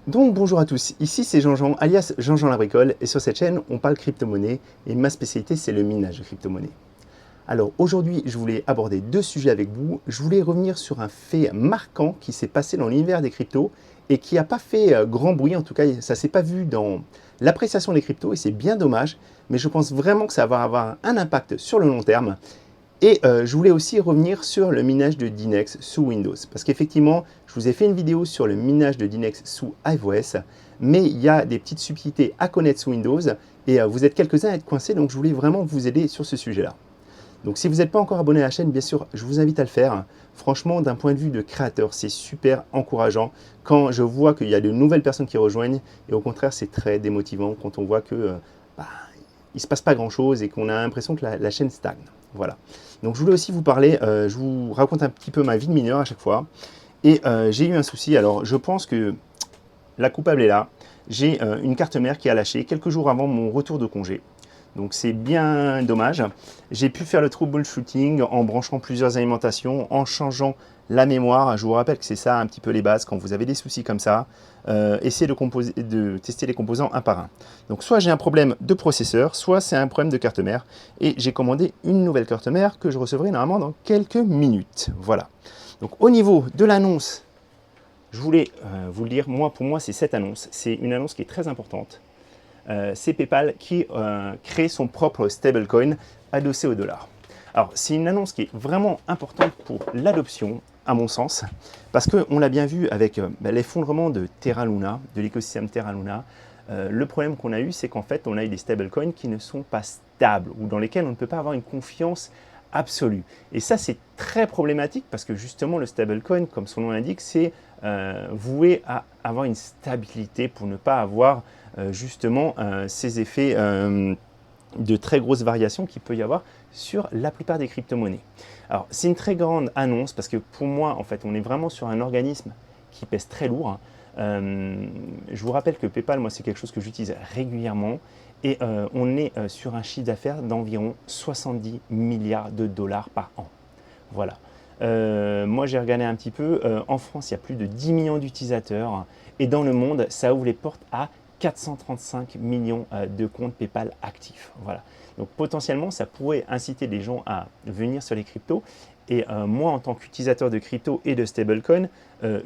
Donc bonjour à tous, ici c'est Jean-Jean alias Jean-Jean la bricole et sur cette chaîne on parle crypto-monnaie et ma spécialité c'est le minage de crypto-monnaie. Alors aujourd'hui je voulais aborder deux sujets avec vous. Je voulais revenir sur un fait marquant qui s'est passé dans l'univers des cryptos et qui n'a pas fait grand bruit, en tout cas ça ne s'est pas vu dans l'appréciation des cryptos et c'est bien dommage, mais je pense vraiment que ça va avoir un impact sur le long terme. Et je voulais aussi revenir sur le minage de Dynex sous Windows. Parce qu'effectivement, je vous ai fait une vidéo sur le minage de Dynex sous iOS, mais il y a des petites subtilités à connaître sous Windows, et vous êtes quelques-uns à être coincés, donc je voulais vraiment vous aider sur ce sujet-là. Donc si vous n'êtes pas encore abonné à la chaîne, bien sûr, je vous invite à le faire. Franchement, d'un point de vue de créateur, c'est super encourageant quand je vois qu'il y a de nouvelles personnes qui rejoignent, et au contraire, c'est très démotivant quand on voit que bah, il ne se passe pas grand-chose et qu'on a l'impression que la chaîne stagne. Voilà. Donc je voulais aussi vous parler, je vous raconte un petit peu ma vie de mineur à chaque fois. Et j'ai eu un souci, alors je pense que la coupable est là. J'ai une carte mère qui a lâché quelques jours avant mon retour de congé. Donc c'est bien dommage. J'ai pu faire le troubleshooting en branchant plusieurs alimentations, en changeant la mémoire. Je vous rappelle que c'est ça un petit peu les bases quand vous avez des soucis comme ça. Essayez de tester les composants un par un. Donc soit j'ai un problème de processeur, soit c'est un problème de carte mère. Et j'ai commandé une nouvelle carte mère que je recevrai normalement dans quelques minutes. Voilà. Donc au niveau de l'annonce, je voulais vous le dire, pour moi c'est cette annonce. C'est une annonce qui est très importante. C'est PayPal qui crée son propre stablecoin adossé au dollar. Alors, c'est une annonce qui est vraiment importante pour l'adoption, à mon sens, parce qu'on l'a bien vu avec l'effondrement de Terra Luna, de l'écosystème Terra Luna. Le problème qu'on a eu, c'est qu'en fait, on a eu des stablecoins qui ne sont pas stables ou dans lesquels on ne peut pas avoir une confiance absolue. Et ça, c'est très problématique parce que justement, le stablecoin, comme son nom l'indique, c'est voué à avoir une stabilité pour ne pas avoir justement ces effets de très grosses variations qu'il peut y avoir sur la plupart des crypto-monnaies. Alors, c'est une très grande annonce parce que pour moi, en fait, on est vraiment sur un organisme qui pèse très lourd. Je vous rappelle que PayPal, moi, c'est quelque chose que j'utilise régulièrement et on est sur un chiffre d'affaires d'environ 70 milliards de dollars par an. Voilà. Moi, j'ai regardé un petit peu. En France, il y a plus de 10 millions d'utilisateurs et dans le monde, ça ouvre les portes à 435 millions de comptes PayPal actifs. Voilà. Donc potentiellement, ça pourrait inciter des gens à venir sur les cryptos. Et moi, en tant qu'utilisateur de crypto et de stablecoin,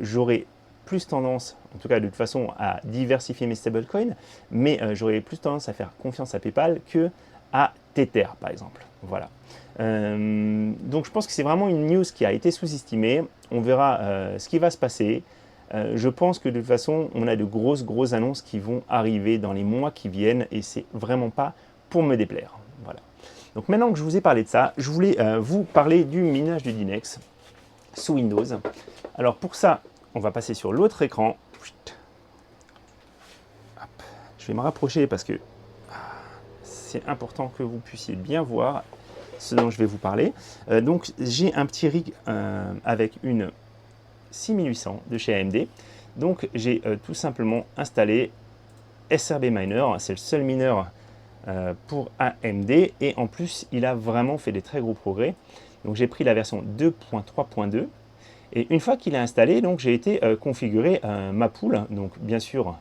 j'aurais plus tendance, en tout cas de toute façon, à diversifier mes stablecoins, mais j'aurais plus tendance à faire confiance à PayPal que à Tether, par exemple. Voilà. Donc je pense que c'est vraiment une news qui a été sous-estimée. On verra ce qui va se passer. Je pense que de toute façon, on a de grosses annonces qui vont arriver dans les mois qui viennent et c'est vraiment pas pour me déplaire. Voilà. Donc maintenant que je vous ai parlé de ça, je voulais vous parler du minage de Dynex sous Windows. Alors pour ça, on va passer sur l'autre écran. Hop. Je vais me rapprocher parce que c'est important que vous puissiez bien voir ce dont je vais vous parler. Donc j'ai un petit rig avec une 6800 de chez AMD. Donc j'ai tout simplement installé SRB Miner, c'est le seul mineur pour AMD et en plus il a vraiment fait des très gros progrès. Donc j'ai pris la version 2.3.2 et une fois qu'il est installé, donc j'ai été configurer ma pool, donc bien sûr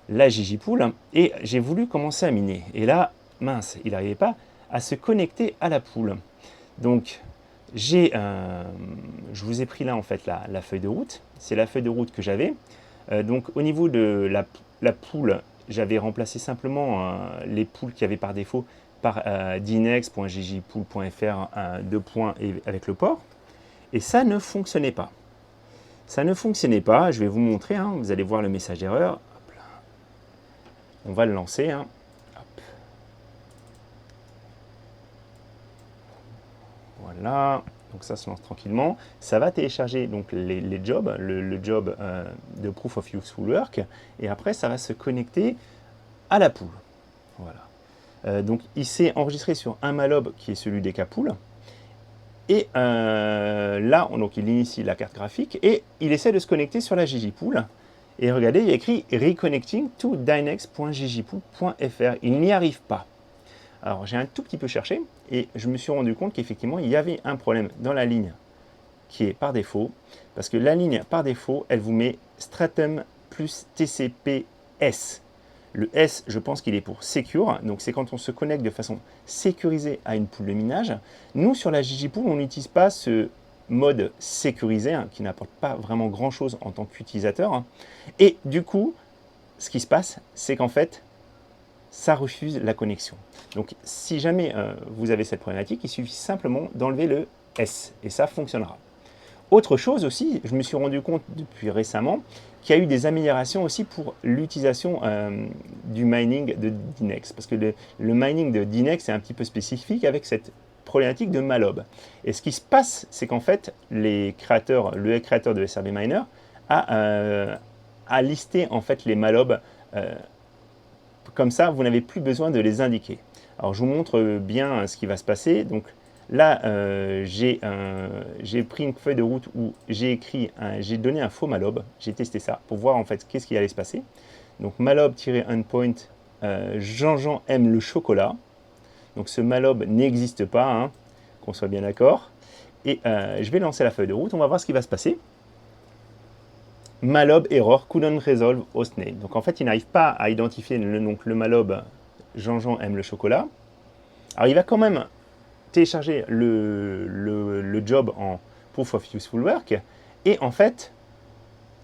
la ggpool et j'ai voulu commencer à miner. Et là, mince, il n'arrivait pas à se connecter à la pool. Donc je vous ai pris là en fait la feuille de route. C'est la feuille de route que j'avais. Donc au niveau de la pool, j'avais remplacé simplement les pools qu'il y avait par défaut par dynex.ggpool.fr 2 points et avec le port. Et ça ne fonctionnait pas. Ça ne fonctionnait pas. Je vais vous montrer. Hein, vous allez voir le message d'erreur. On va le lancer. Hein. Voilà, donc ça se lance tranquillement. Ça va télécharger donc les jobs, le job de Proof of Useful Work, et après ça va se connecter à la pool. Voilà. Donc il s'est enregistré sur un mallob qui est celui des K-Pool. Et là, donc il initie la carte graphique et il essaie de se connecter sur la ggpool. Et regardez, il y a écrit Reconnecting to dynex.ggpool.fr. Il n'y arrive pas. Alors j'ai un tout petit peu cherché et je me suis rendu compte qu'effectivement il y avait un problème dans la ligne qui est par défaut, parce que la ligne par défaut, elle vous met Stratum plus TCP/S. Le S, je pense qu'il est pour Secure, donc c'est quand on se connecte de façon sécurisée à une pool de minage. Nous, sur la ggPool, on n'utilise pas ce mode sécurisé, hein, qui n'apporte pas vraiment grand-chose en tant qu'utilisateur. Hein. Et du coup, ce qui se passe, c'est qu'en fait, ça refuse la connexion. Donc, si jamais vous avez cette problématique, il suffit simplement d'enlever le S, et ça fonctionnera. Autre chose aussi, je me suis rendu compte depuis récemment qu'il y a eu des améliorations aussi pour l'utilisation du mining de Dinex. Parce que le mining de Dinex est un petit peu spécifique avec cette problématique de mallob. Et ce qui se passe, c'est qu'en fait, le créateur de SRB Miner a listé en fait les mallobs. Comme ça, vous n'avez plus besoin de les indiquer. Alors, je vous montre bien ce qui va se passer. Donc, là, j'ai pris une feuille de route où j'ai donné un faux mallob. J'ai testé ça pour voir en fait qu'est-ce qui allait se passer. Donc, mallob-endpoint, Jean-Jean aime le chocolat. Donc, ce mallob n'existe pas, hein, qu'on soit bien d'accord. Et je vais lancer la feuille de route. On va voir ce qui va se passer. Mallob error couldn't resolve hostname. Donc en fait, il n'arrive pas à identifier le mallob Jean-Jean aime le chocolat. Alors il va quand même télécharger le job en proof of useful work. Et en fait,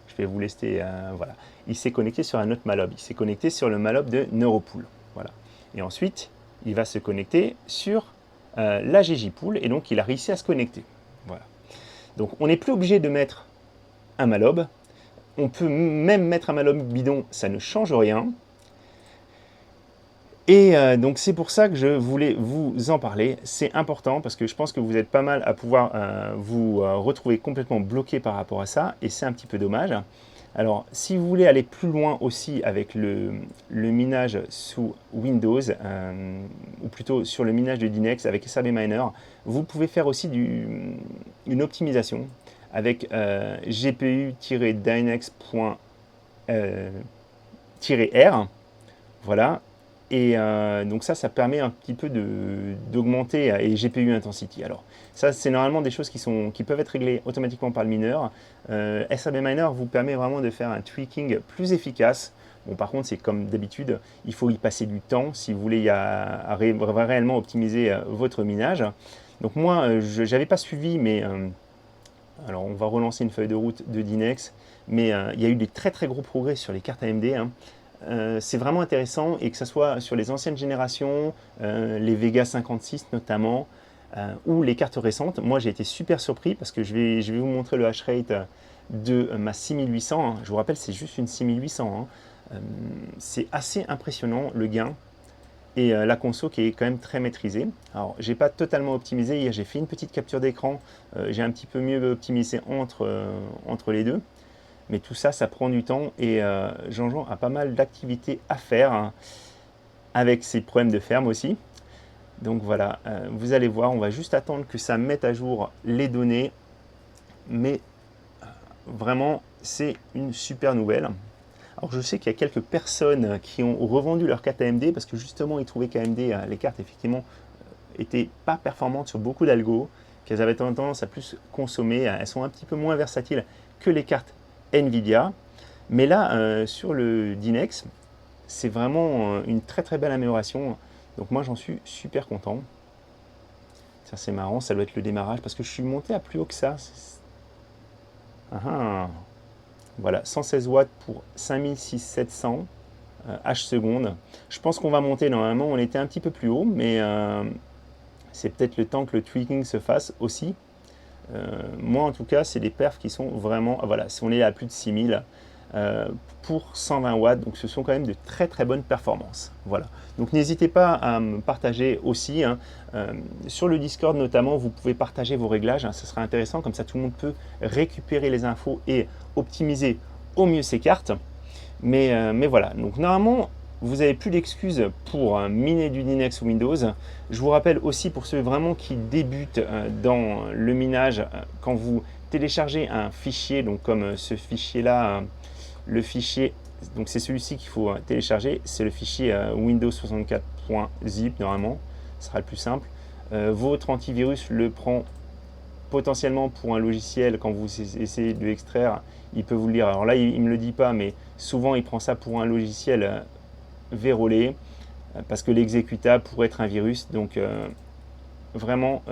je vais vous laisser, voilà, il s'est connecté sur un autre mallob. Il s'est connecté sur le mallob de Neuropool. Voilà. Et ensuite, il va se connecter sur la ggPool. Et donc, il a réussi à se connecter. Voilà. Donc, on n'est plus obligé de mettre un mallob. On peut même mettre un mallob bidon, ça ne change rien. Et donc c'est pour ça que je voulais vous en parler. C'est important parce que je pense que vous êtes pas mal à pouvoir vous retrouver complètement bloqué par rapport à ça. Et c'est un petit peu dommage. Alors si vous voulez aller plus loin aussi avec le minage sous Windows, ou plutôt sur le minage de Dinex avec SRB Miner, vous pouvez faire aussi une optimisation avec gpu-dinex.r, voilà, et donc ça permet un petit peu d'augmenter et GPU intensity. Alors ça, c'est normalement des choses qui peuvent être réglées automatiquement par le mineur. SRB Miner vous permet vraiment de faire un tweaking plus efficace. Bon, par contre, c'est comme d'habitude, il faut y passer du temps si vous voulez réellement optimiser votre minage. Donc moi, je n'avais pas suivi, mais alors, on va relancer une feuille de route de Dinex, mais il y a eu des très très gros progrès sur les cartes AMD. Hein. C'est vraiment intéressant, et que ce soit sur les anciennes générations, les Vega 56 notamment, ou les cartes récentes. Moi, j'ai été super surpris parce que je vais vous montrer le hash rate de ma 6800. Hein. Je vous rappelle, c'est juste une 6800. Hein. C'est assez impressionnant le gain. Et la conso qui est quand même très maîtrisée. Alors, j'ai pas totalement optimisé. Hier, j'ai fait une petite capture d'écran. J'ai un petit peu mieux optimisé entre les deux. Mais tout ça, ça prend du temps. Et Jean-Jean a pas mal d'activités à faire, hein, avec ses problèmes de ferme aussi. Donc voilà, vous allez voir, on va juste attendre que ça mette à jour les données. Mais vraiment, c'est une super nouvelle. Alors je sais qu'il y a quelques personnes qui ont revendu leurs cartes AMD parce que justement ils trouvaient qu'AMD, les cartes effectivement, étaient pas performantes sur beaucoup d'algos, qu'elles avaient tendance à plus consommer, elles sont un petit peu moins versatiles que les cartes Nvidia. Mais là, sur le Dinex, c'est vraiment une très très belle amélioration. Donc moi j'en suis super content. Ça c'est marrant, ça doit être le démarrage parce que je suis monté à plus haut que ça. Voilà, 116 watts pour 5700 H secondes. Je pense qu'on va monter, normalement on était un petit peu plus haut, mais c'est peut-être le temps que le tweaking se fasse aussi. Moi en tout cas, c'est des perfs qui sont vraiment, voilà, si on est à plus de 6000 pour 120 watts, donc ce sont quand même de très très bonnes performances. Voilà, donc n'hésitez pas à me partager aussi, hein. Sur le Discord notamment, vous pouvez partager vos réglages, hein, ça sera intéressant, comme ça tout le monde peut récupérer les infos et optimiser au mieux ses cartes. Mais voilà, donc normalement vous n'avez plus d'excuses pour miner du Dinex ou Windows. Je vous rappelle aussi pour ceux vraiment qui débutent dans le minage, quand vous téléchargez un fichier, donc comme ce fichier là, le fichier, donc c'est celui-ci qu'il faut télécharger, c'est le fichier Windows 64.zip normalement, ce sera le plus simple. Votre antivirus le prend potentiellement pour un logiciel, quand vous essayez de l'extraire, il peut vous le dire. Alors là, il ne me le dit pas, mais souvent il prend ça pour un logiciel vérolé, parce que l'exécutable pourrait être un virus. Donc vraiment,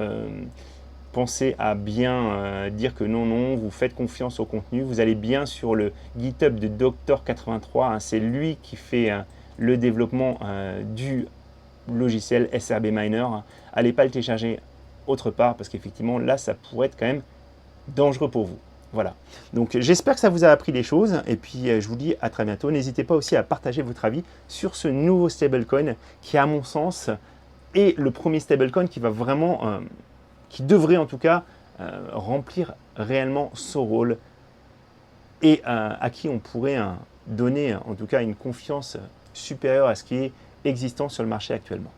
pensez à bien dire que non, vous faites confiance au contenu. Vous allez bien sur le GitHub de Doctor83, hein, c'est lui qui fait le développement du logiciel SRB Miner. Allez pas le télécharger autre part, parce qu'effectivement là ça pourrait être quand même dangereux pour vous. Voilà, donc j'espère que ça vous a appris des choses, et puis je vous dis à très bientôt. N'hésitez pas aussi à partager votre avis sur ce nouveau stablecoin qui, à mon sens, est le premier stablecoin qui va vraiment, qui devrait en tout cas remplir réellement son rôle, et à qui on pourrait donner en tout cas une confiance supérieure à ce qui est existant sur le marché actuellement.